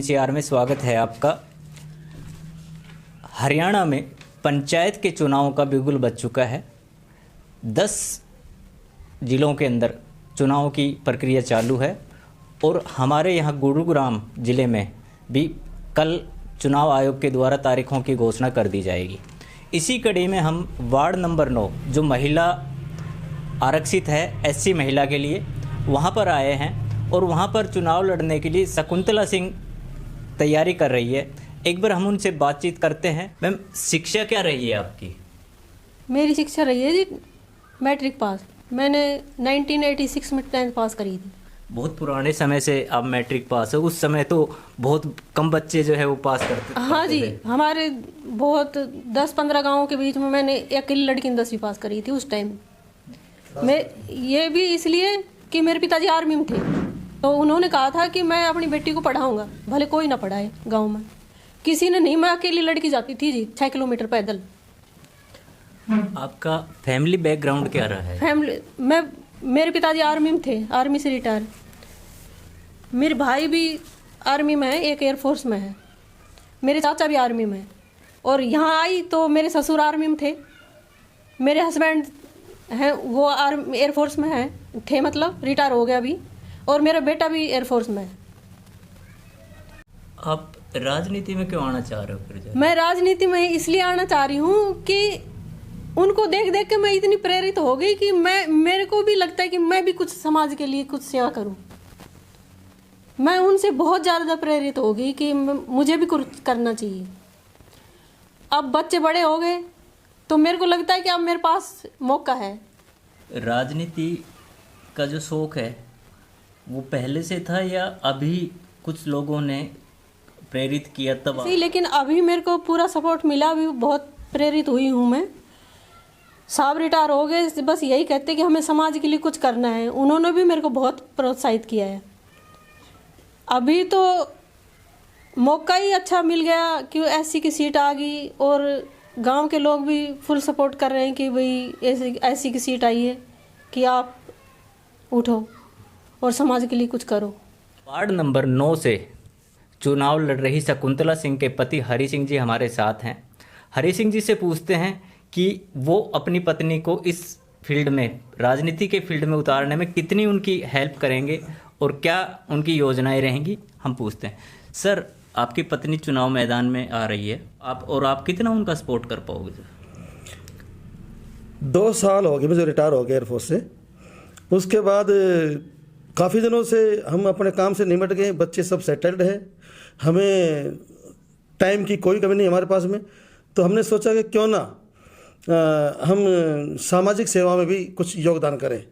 NCR में स्वागत है आपका। हरियाणा में पंचायत के चुनावों का बिगुल बज चुका है। 10 जिलों के अंदर चुनाव की प्रक्रिया चालू है और हमारे यहाँ गुरुग्राम जिले में भी कल चुनाव आयोग के द्वारा तारीखों की घोषणा कर दी जाएगी। इसी कड़ी में हम वार्ड नंबर 9 जो महिला आरक्षित है एससी महिला के लिए, वहाँ पर आए हैं और वहाँ पर चुनाव लड़ने के लिए शकुंतला सिंह तैयारी कर रही है। एक बार हम उनसे बातचीत करते हैं। मैम, शिक्षा क्या रही है आपकी? मेरी शिक्षा रही है जी मैट्रिक पास। मैंने 1986 में 10th पास करी थी। बहुत पुराने समय से आप मैट्रिक पास हो। उस समय तो बहुत कम बच्चे जो है वो पास करते। हाँ जी, हमारे बहुत 10-15 गाँव के बीच में मैंने अकेली लड़की 10वीं पास करी थी उस टाइम। मैं ये भी इसलिए कि मेरे पिताजी आर्मी में थे, तो उन्होंने कहा था कि मैं अपनी बेटी को पढ़ाऊंगा, भले कोई ना पढ़ाए गांव में। किसी ने नहीं, मैं अकेली लड़की जाती थी जी 6 किलोमीटर पैदल। आपका फैमिली बैकग्राउंड क्या रहा है? मेरे पिताजी आर्मी में थे, आर्मी से रिटायर। मेरे भाई भी आर्मी में है, एक एयरफोर्स में है। मेरे चाचा भी आर्मी में है। और यहाँ आई तो मेरे ससुर आर्मी में थे। मेरे हस्बैंड हैं वो एयरफोर्स में हैं, थे मतलब रिटायर हो गया अभी। और मेरा बेटा भी एयरफोर्स में है। आप राजनीति में क्यों आना चाह रहे हो फिर? मैं राजनीति में इसलिए आना चाह रही हूँ कि उनको देख देख के मैं इतनी प्रेरित हो गई कि मेरे को भी लगता है कि मैं भी कुछ समाज के लिए कुछ सेवा करूँ। मैं उनसे बहुत ज़्यादा प्रेरित हो गई कि मुझे भी कुछ करना चाहिए। अब बच्चे बड़े हो गए तो मेरे को लगता है कि अब मेरे पास मौका है। राजनीति का जो शौक है वो पहले से था या अभी कुछ लोगों ने प्रेरित किया तब? लेकिन अभी मेरे को पूरा सपोर्ट मिला, अभी बहुत प्रेरित हुई हूँ मैं। साहब रिटायर हो गए, बस यही कहते कि हमें समाज के लिए कुछ करना है। उन्होंने भी मेरे को बहुत प्रोत्साहित किया है। अभी तो मौका ही अच्छा मिल गया कि एससी की सीट आ गई और गांव के लोग भी फुल सपोर्ट कर रहे हैं कि भाई एससी की सीट आई है कि आप उठो और समाज के लिए कुछ करो। वार्ड नंबर 9 से चुनाव लड़ रही शकुंतला सिंह के पति हरि सिंह जी हमारे साथ हैं। हरि सिंह जी से पूछते हैं कि वो अपनी पत्नी को इस फील्ड में, राजनीति के फील्ड में उतारने में कितनी उनकी हेल्प करेंगे और क्या उनकी योजनाएं रहेंगी। हम पूछते हैं, सर आपकी पत्नी चुनाव मैदान में आ रही है, आप कितना उनका सपोर्ट कर पाओगे? 2 साल हो गए मुझे रिटायर हो गया एयरफोर्स से। उसके बाद काफ़ी दिनों से हम अपने काम से निमट गए, बच्चे सब सेटल्ड हैं, हमें टाइम की कोई कमी नहीं हमारे पास में। तो हमने सोचा कि क्यों ना हम सामाजिक सेवा में भी कुछ योगदान करें।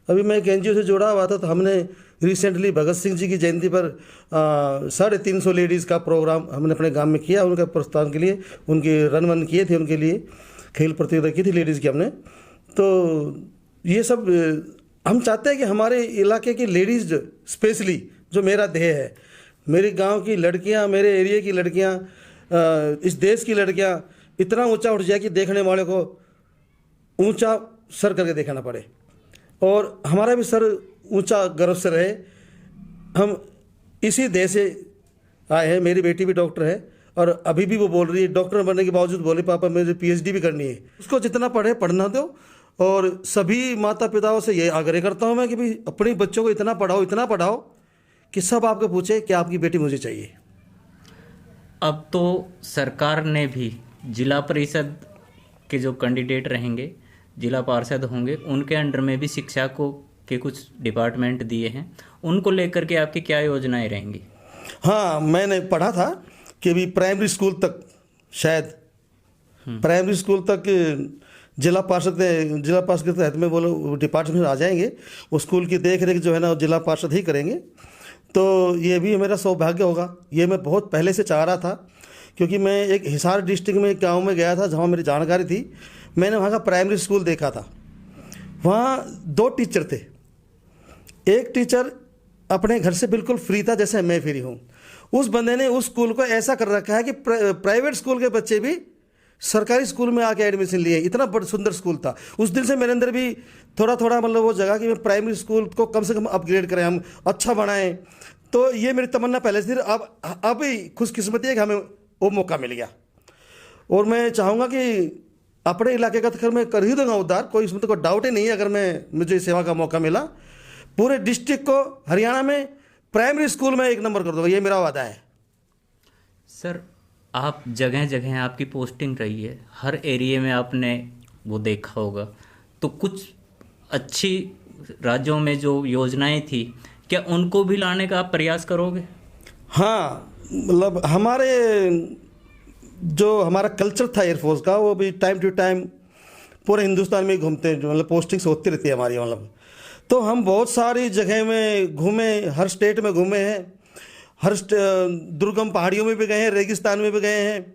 अभी मैं एक एनजीओ से जुड़ा हुआ था, तो हमने रिसेंटली भगत सिंह जी की जयंती पर 350 लेडीज़ का प्रोग्राम हमने अपने गांव में किया। उनका प्रोत्साहन के लिए उनके रन वन किए थे, उनके लिए खेल प्रतियोगिता की थी लेडीज़ की हमने। तो ये सब हम चाहते हैं कि हमारे इलाके की लेडीज़ स्पेशली, जो मेरा ध्येय है, मेरे गांव की लड़कियां, मेरे एरिया की लड़कियां, इस देश की लड़कियां इतना ऊंचा उठ जाए कि देखने वाले को ऊंचा सर करके देखना पड़े और हमारा भी सर ऊंचा गर्व से रहे। हम इसी देश से आए हैं। मेरी बेटी भी डॉक्टर है और अभी भी वो बोल रही है, डॉक्टर बनने के बावजूद बोले पापा मुझे पीएचडी भी करनी है। उसको जितना पढ़े पढ़ना दो। और सभी माता पिताओं से ये आग्रह करता हूँ मैं कि भाई अपने बच्चों को इतना पढ़ाओ कि सब आपको पूछे कि आपकी बेटी मुझे चाहिए। अब तो सरकार ने भी जिला परिषद के जो कैंडिडेट रहेंगे, जिला पार्षद होंगे, उनके अंडर में भी शिक्षा को के कुछ डिपार्टमेंट दिए हैं। उनको लेकर के आपकी क्या योजनाएं रहेंगी? हाँ, मैंने पढ़ा था कि अभी प्राइमरी स्कूल तक, शायद प्राइमरी स्कूल तक जिला पार्षद के तहत में वो लोग डिपार्टमेंट आ जाएंगे। वो स्कूल की देख रेख जो है ना जिला पार्षद ही करेंगे। तो ये भी मेरा सौभाग्य होगा। ये मैं बहुत पहले से चाह रहा था, क्योंकि मैं एक हिसार डिस्ट्रिक्ट में एक गाँव में गया था जहाँ मेरी जानकारी थी। मैंने वहाँ का प्राइमरी स्कूल देखा था। वहाँ 2 टीचर थे। एक टीचर अपने घर से बिल्कुल फ्री था, जैसे मैं फ्री हूँ। उस बंदे ने उस स्कूल को ऐसा कर रखा है कि प्राइवेट स्कूल के बच्चे भी सरकारी स्कूल में आके एडमिशन लिए। इतना बड़ा सुंदर स्कूल था। उस दिन से मेरे अंदर भी थोड़ा थोड़ा मतलब वो जगह कि मैं प्राइमरी स्कूल को कम से कम अपग्रेड करें, हम अच्छा बनाएं, तो ये मेरी तमन्ना पहले से थी। अब ही खुशकिस्मती है कि हमें वो मौका मिल गया। और मैं चाहूँगा कि अपने इलाके का तो खैर मैं कर ही दूंगा उद्धार, कोई इसमें तो कोई डाउट ही नहीं है। अगर मुझे सेवा का मौका मिला, पूरे डिस्ट्रिक्ट को हरियाणा में प्राइमरी स्कूल में 1 नंबर कर दूंगा, ये मेरा वादा है। सर, आप जगह जगह आपकी पोस्टिंग रही है, हर एरिया में आपने वो देखा होगा, तो कुछ अच्छी राज्यों में जो योजनाएं थी, क्या उनको भी लाने का आप प्रयास करोगे? हाँ, मतलब हमारा कल्चर था एयरफोर्स का, वो भी टाइम टू टाइम पूरे हिंदुस्तान में घूमते हैं, मतलब पोस्टिंग्स होती रहती है हमारी, मतलब तो हम बहुत सारी जगह में घूमे, हर स्टेट में घूमे हैं, दुर्गम पहाड़ियों में भी गए हैं, रेगिस्तान में भी गए हैं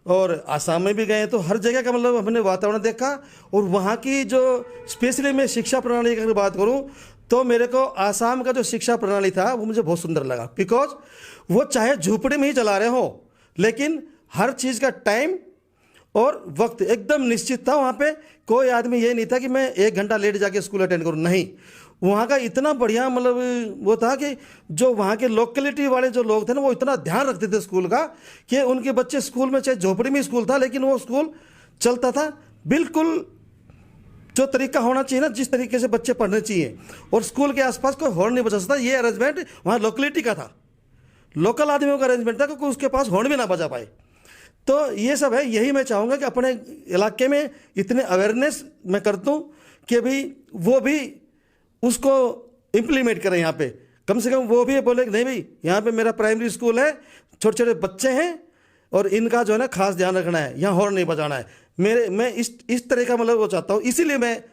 और आसाम में भी गए हैं। तो हर जगह का मतलब हमने वातावरण देखा। और वहाँ की जो स्पेशली मैं शिक्षा प्रणाली की अगर बात करूँ तो मेरे को आसाम का जो शिक्षा प्रणाली था वो मुझे बहुत सुंदर लगा। बिकॉज वो चाहे झोपड़ी में ही चला रहे हो, लेकिन हर चीज़ का टाइम और वक्त एकदम निश्चित था। वहाँ पे कोई आदमी ये नहीं था कि मैं 1 घंटा लेट जाके स्कूल अटेंड करूँ, नहीं। वहाँ का इतना बढ़िया मतलब वो था कि जो वहाँ के लोकेलिटी वाले जो लोग थे ना, वो इतना ध्यान रखते थे स्कूल का कि उनके बच्चे स्कूल में, चाहे झोपड़ी में स्कूल था, लेकिन वो स्कूल चलता था बिल्कुल जो तरीका होना चाहिए ना, जिस तरीके से बच्चे पढ़ने चाहिए। और स्कूल के आसपास कोई हॉर्न नहीं बजा सकता। ये अरेंजमेंट वहाँ लोकेलिटी का था, लोकल आदमियों का अरेंजमेंट था कि कोई उसके पास हॉर्न भी ना बजा पाए। तो ये सब है। यही मैं चाहूँगा कि अपने इलाके में इतने अवेयरनेस मैं कर दूँ कि भाई वो भी उसको इम्प्लीमेंट करें। यहाँ पे कम से कम वो भी बोले कि नहीं भाई, यहाँ पे मेरा प्राइमरी स्कूल है, छोटे छोटे बच्चे हैं और इनका जो है ना खास ध्यान रखना है, यहाँ हॉर्न नहीं बजाना है। मैं इस तरह का मतलब वो चाहता हूँ। इसीलिए मैं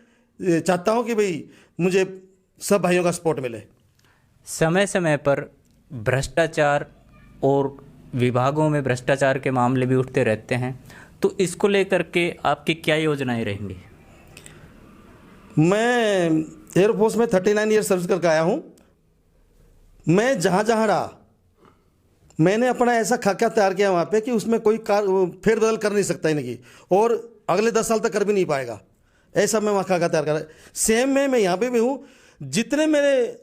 चाहता हूँ कि भाई मुझे सब भाइयों का सपोर्ट मिले। समय समय पर भ्रष्टाचार और विभागों में भ्रष्टाचार के मामले भी उठते रहते हैं, तो इसको लेकर के आपकी क्या योजनाएं रहेंगी? मैं एयरफोर्स में 39 ईयर सर्विस करके आया हूँ। मैं जहाँ जहाँ रहा, मैंने अपना ऐसा खाका तैयार किया वहाँ पे कि उसमें कोई फेरबदल कर नहीं सकता इनकी, और अगले 10 साल तक कर भी नहीं पाएगा। ऐसा मैं वहाँ खाका तैयार करा। सेम में मैं यहाँ पे भी हूँ। जितने मेरे,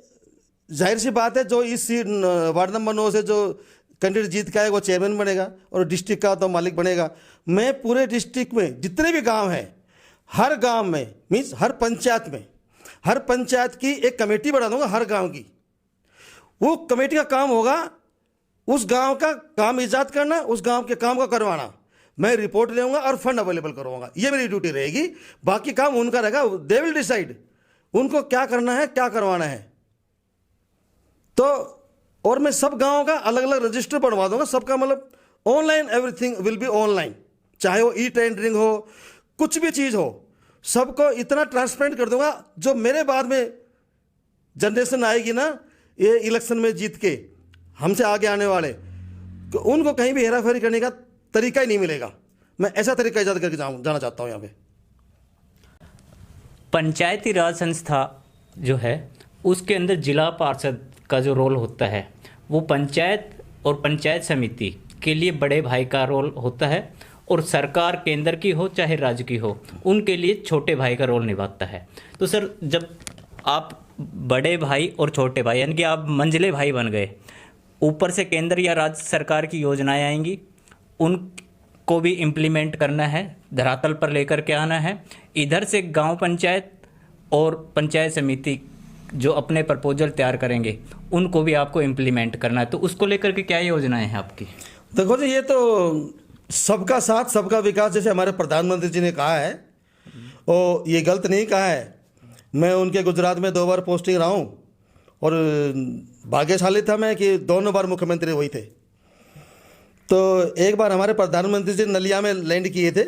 जाहिर सी बात है, जो इस वार्ड नंबर 9 से जो कैंडिडेट जीत के आएगा वो चेयरमैन बनेगा और डिस्ट्रिक्ट का तो मालिक बनेगा। मैं पूरे डिस्ट्रिक्ट में जितने भी गांव हैं, हर गांव में मीन्स हर पंचायत की एक कमेटी बना दूंगा, हर गांव की। वो कमेटी का काम होगा उस गांव का काम ईजाद करना, उस गांव के काम को करवाना। मैं रिपोर्ट लेऊंगा और फंड अवेलेबल करवाऊंगा, ये मेरी ड्यूटी रहेगी। बाकी काम उनका रहेगा, दे विल डिसाइड उनको क्या करना है, क्या करवाना है। तो और मैं सब गांवों का अलग अलग रजिस्टर बनवा दूंगा, सबका मतलब online, everything will be online. चाहे वो ई टेंडरिंग हो, कुछ भी चीज़ हो, सबको इतना ट्रांसपेरेंट कर दूंगा। जो मेरे बाद में जनरेशन आएगी ना, ये इलेक्शन में जीत के हमसे आगे आने वाले, तो उनको कहीं भी हेरा फेरी करने का तरीका ही नहीं मिलेगा। मैं ऐसा तरीका ईजाद करके जाना चाहता हूँ यहाँ पे। पंचायती राज संस्था जो है उसके अंदर जिला पार्षद का जो रोल होता है, वो पंचायत और पंचायत समिति के लिए बड़े भाई का रोल होता है, और सरकार केंद्र की हो चाहे राज्य की हो, उनके लिए छोटे भाई का रोल निभाता है। तो सर, जब आप बड़े भाई और छोटे भाई यानी कि आप मंझले भाई बन गए, ऊपर से केंद्र या राज्य सरकार की योजनाएं आएंगी, उनको भी इम्प्लीमेंट करना है, धरातल पर लेकर के आना है। इधर से गांव पंचायत और पंचायत समिति जो अपने प्रपोजल तैयार करेंगे, उनको भी आपको इम्प्लीमेंट करना है। तो उसको लेकर के क्या योजनाएं हैं आपकी? देखो जी, ये तो सबका साथ सबका विकास, जैसे हमारे प्रधानमंत्री जी ने कहा है, और ये गलत नहीं कहा है। मैं उनके गुजरात में 2 बार पोस्टिंग रहा हूँ और भाग्यशाली था मैं कि दोनों बार मुख्यमंत्री वही थे। तो एक बार हमारे प्रधानमंत्री जी नलिया में लैंड किए थे,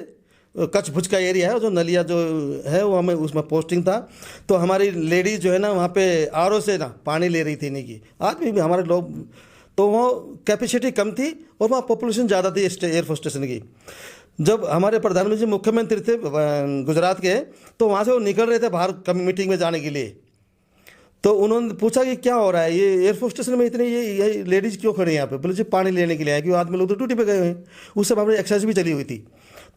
कच्छ भुज का एरिया है जो नलिया जो है, वो हमें उसमें पोस्टिंग था। तो हमारी लेडीज जो है ना, वहाँ पे आरओ से ना पानी ले रही थी इन्हीं की, आदमी भी हमारे लोग। तो वो कैपेसिटी कम थी और वहाँ पॉपुलेशन ज़्यादा थी एयरफोर्स स्टेशन की। जब हमारे प्रधानमंत्री जी मुख्यमंत्री थे गुजरात के, तो वहाँ से वो निकल रहे थे बाहर मीटिंग में जाने के लिए। तो उन्होंने पूछा कि क्या हो रहा है, ये एयरफोर्स स्टेशन में इतने ये लेडीज़ क्यों खड़ी हैं यहाँ पे? बोले जी पानी लेने के लिए आए, क्योंकि आदमी लोग तो ड्यूटी पे गए हुए हैं। उस समय हमारी एक्सरसाइज भी चली हुई थी,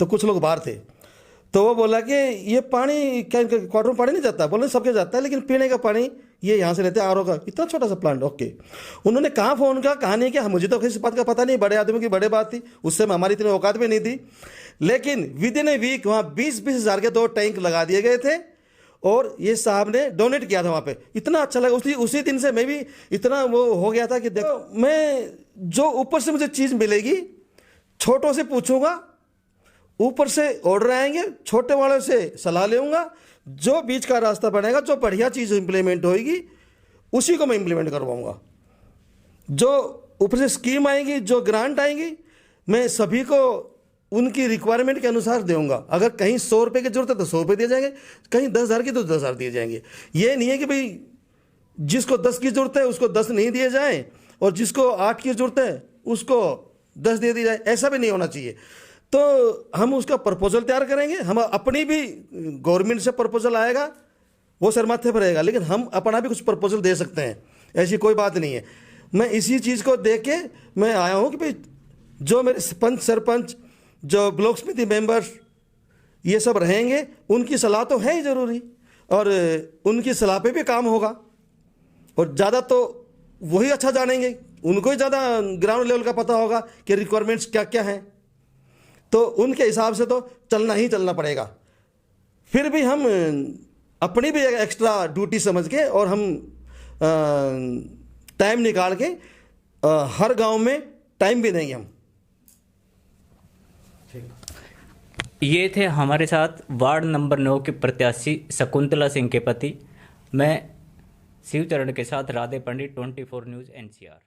तो कुछ लोग बाहर थे। तो वो बोला कि ये पानी क्या इनके क्वार्टर में पानी नहीं जाता? बोले सबके जाता है, लेकिन पीने का पानी ये यहाँ से रहते हैं आरओ का इतना छोटा सा प्लांट, ओके। उन्होंने कहाँ फ़ोन का, कहा नहीं किया, मुझे तो किसी बात का पता नहीं, बड़े आदमी की बड़े बात थी, उससे हमारी इतनी औकात भी नहीं थी। लेकिन विद इन ए वीक वहाँ 20-20 हज़ार के 2 टैंक लगा दिए गए थे और ये साहब ने डोनेट किया था वहाँ पे। इतना अच्छा लगा, उसी दिन से मैं भी इतना वो हो गया था कि देखो मैं जो ऊपर से मुझे चीज़ मिलेगी, छोटों से पूछूंगा, ऊपर से ऑर्डर आएंगे, छोटे वालों से सलाह लूँगा, जो बीच का रास्ता बनेगा, जो बढ़िया चीज़ इंप्लीमेंट होएगी उसी को मैं इंप्लीमेंट करवाऊँगा। जो ऊपर से स्कीम आएंगी, जो ग्रांट आएंगी, मैं सभी को उनकी रिक्वायरमेंट के अनुसार दूंगा। अगर कहीं 100 रुपये की जरूरत है तो 100 रुपये दिए जाएंगे, कहीं 10,000 की तो 10,000 दिए जाएंगे। ये नहीं है कि भाई जिसको 10 की जरूरत है उसको 10 नहीं दिए जाए और जिसको 8 की जरूरत है उसको 10 दे दी जाए, ऐसा भी नहीं होना चाहिए। तो हम उसका प्रपोजल तैयार करेंगे, हम अपनी भी गवर्नमेंट से प्रपोजल आएगा वो सर माथे पर रहेगा, लेकिन हम अपना भी कुछ प्रपोजल दे सकते हैं, ऐसी कोई बात नहीं है। मैं इसी चीज़ को देख के मैं आया हूँ कि भाई जो मेरे पंच सरपंच, जो ब्लॉक समिति मेंबर्स ये सब रहेंगे, उनकी सलाह तो है ही ज़रूरी और उनकी सलाह पे भी काम होगा। और ज़्यादा तो वही अच्छा जानेंगे, उनको ही ज़्यादा ग्राउंड लेवल का पता होगा कि रिक्वायरमेंट्स क्या क्या हैं, तो उनके हिसाब से तो चलना ही चलना पड़ेगा। फिर भी हम अपनी भी एक्स्ट्रा ड्यूटी समझ के और हम टाइम निकाल के हर गांव में टाइम भी देंगे हम। ये थे हमारे साथ वार्ड नंबर 9 के प्रत्याशी शकुंतला सिंह के पति। मैं शिवचरण के साथ राधे पंडित, 24 न्यूज़ NCR।